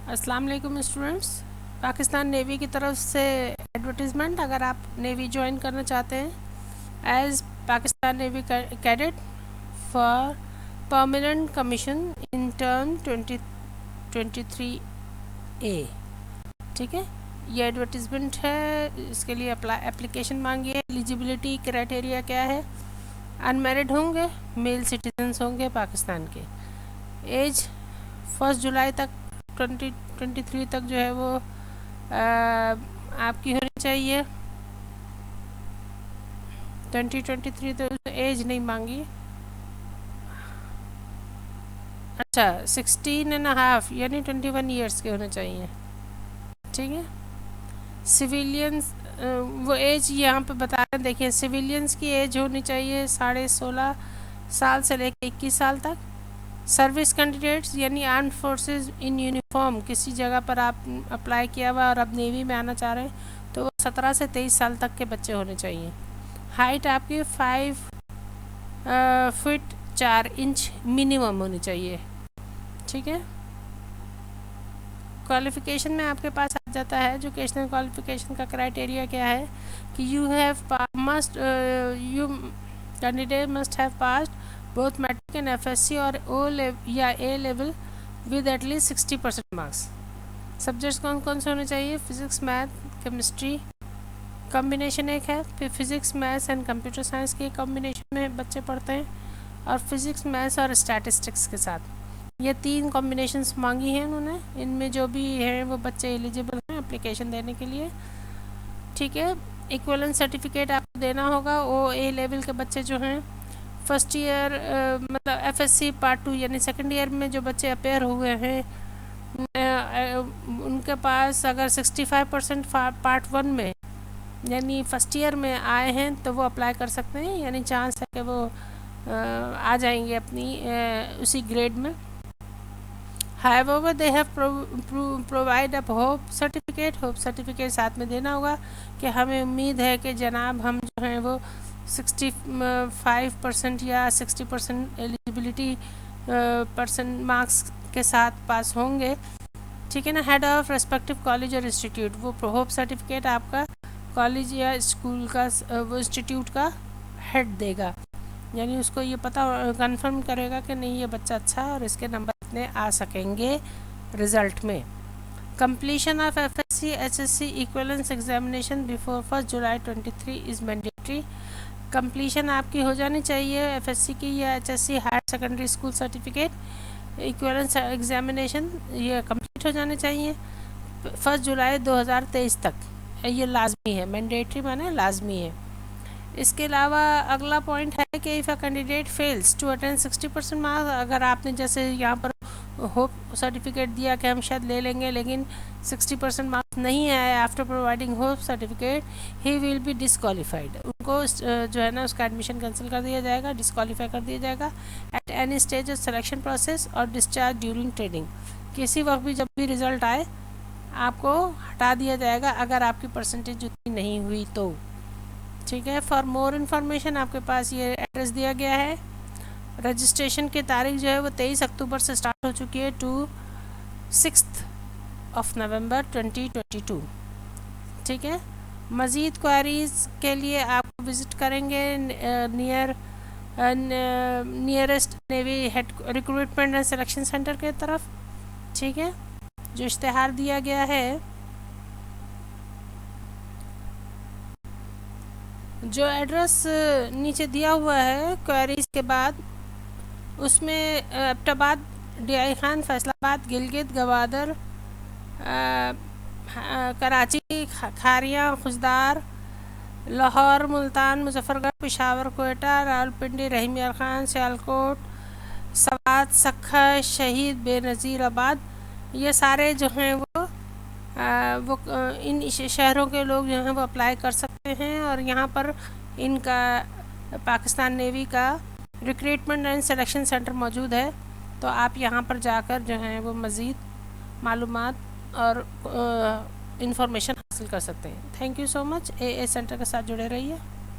अस्सलाम वालेकुम students. Pakistan navy की तरफ से एडवर्टीज़मेंट, अगर आप नेवी ज्वाइन करना चाहते हैं as Pakistan navy cadet for permanent commission in term 2023 A, ठीक है। ये एडवर्टीज़मेंट है, इसके लिए एप्लीकेशन मांगी है। एलिजिबिलिटी क्राइटेरिया क्या है? अनमैरिड होंगे, मेल सिटीजन्स होंगे पाकिस्तान के। एज 1 जुलाई तक 2023 तक जो है वो आपकी होनी चाहिए। 2023 तो एज नहीं मांगी। अच्छा, 16.5 यानी 21 ईयर्स के होने चाहिए, ठीक है। सिविलियंस वो एज यहाँ पे बता रहे हैं, देखिए सिविलियंस की एज होनी चाहिए 16.5 साल से लेकर 21 साल तक। सर्विस कैंडिडेट्स यानी आर्म्ड फोर्सेस इन यूनिफॉर्म, किसी जगह पर आप अप्लाई किया हुआ और अब नेवी में आना चाह रहे हैं तो वो 17 से 23 साल तक के बच्चे होने चाहिए। हाइट आपकी 5 फीट 4 इंच मिनिमम होनी चाहिए, ठीक है। क्वालिफ़िकेशन में आपके पास आ जाता है एजुकेशनल क्वालिफ़िकेशन का क्राइटेरिया क्या है कि you candidate must have passed both matric and FSc और या A level with at least 60% marks. Subjects कौन कौन से होने चाहिए? फिजिक्स, मैथ, केमिस्ट्री कॉम्बिनेशन एक है, फिर physics, maths and computer science के कॉम्बिनेशन में बच्चे पढ़ते हैं, और फिजिक्स, मैथ्स और स्टैटिस्टिक्स के साथ ये 3 कॉम्बिनेशंस मांगी हैं उन्होंने। इनमें जो भी हैं वो बच्चे एलिजिबल हैं एप्लीकेशन देने के लिए, ठीक है। इक्विवेलेंस सर्टिफिकेट आपको देना होगा। वो ए लेवल के बच्चे जो हैं फर्स्ट ईयर मतलब एफएससी पार्ट 2 यानी सेकंड ईयर में जो बच्चे अपेयर हुए हैं उनके पास अगर 65% पार्ट 1 में यानी फर्स्ट ईयर में आए हैं तो वो अप्लाई कर सकते हैं, यानी चांस है कि वो आ जाएंगे अपनी उसी ग्रेड में। However, they have provide up hope certificate साथ में देना होगा कि हमें उम्मीद है कि जनाब हम जो हैं वो 65% या 60% एलिजिबिलिटी परसेंट मार्क्स के साथ पास होंगे, ठीक है ना। हेड ऑफ रेस्पेक्टिव कॉलेज और इंस्टीट्यूट, वो होप सर्टिफिकेट आपका कॉलेज या स्कूल का वो इंस्टीट्यूट का हेड देगा, यानी उसको ये पता कंफर्म करेगा कि नहीं ये बच्चा अच्छा है और इसके नंबर इतने आ सकेंगे रिज़ल्ट में। Completion of FSc HSC equivalence examination before 1 July 2023 is mandatory. Completion आपकी हो जानी चाहिए एफएससी की या HSC higher secondary school certificate equivalence examination ये कंप्लीट हो जाने चाहिए 1 जुलाई 2023 तक। ये लाजमी है, मैंडेटरी माने लाजमी है। इसके अलावा अगला पॉइंट है कि if a candidate fails to attend 60% marks, अगर आपने जैसे यहाँ पर होप सर्टिफिकेट दिया कि हम शायद ले लेंगे लेकिन 60% मार्क्स नहीं आए, after providing hope certificate he will be disqualified. उनको जो है ना उसका एडमिशन कैंसिल कर दिया जाएगा, डिसक्वालीफाई कर दिया जाएगा at any stage of selection process और डिस्चार्ज ड्यूरिंग ट्रेनिंग। किसी वक्त भी जब भी रिज़ल्ट आए आपको हटा दिया जाएगा अगर आपकी परसेंटेज उतनी नहीं हुई तो, ठीक है। फॉर मोर इन्फॉर्मेशन आपके पास ये एड्रेस दिया गया है। रजिस्ट्रेशन की तारीख जो है वो 23 अक्टूबर से स्टार्ट हो चुकी है टू 6 नवंबर 2022, ठीक है। मज़ीद क्वारीज़ के लिए आप विज़िट करेंगे nearest navy head recruitment and selection centre के तरफ, ठीक है। जो इश्तेहार दिया गया है, जो एड्रेस नीचे दिया हुआ है क्वेरीज के बाद, उसमें एबटाबाद, डीआई खान, फैसलाबाद, गिलगित, गवादर, कराची, खारिया, खुजदार, लाहौर, मुल्तान, मुजफ्फरगढ़, पेशावर, कोयटा, रावलपिंडी, रहीम यार खान, सियालकोट, सवात, सखा, शहीद बेनज़ीर आबाद, ये सारे जो हैं वो इन शहरों के लोग जो हैं वो अप्लाई कर सकते हैं। और यहाँ पर इनका पाकिस्तान नेवी का रिक्रूटमेंट एंड सिलेक्शन सेंटर मौजूद है, तो आप यहाँ पर जाकर जो हैं वो मज़ीद मालूमात और इंफॉर्मेशन हासिल कर सकते हैं। Thank you so much. A centre के साथ जुड़े रहिए।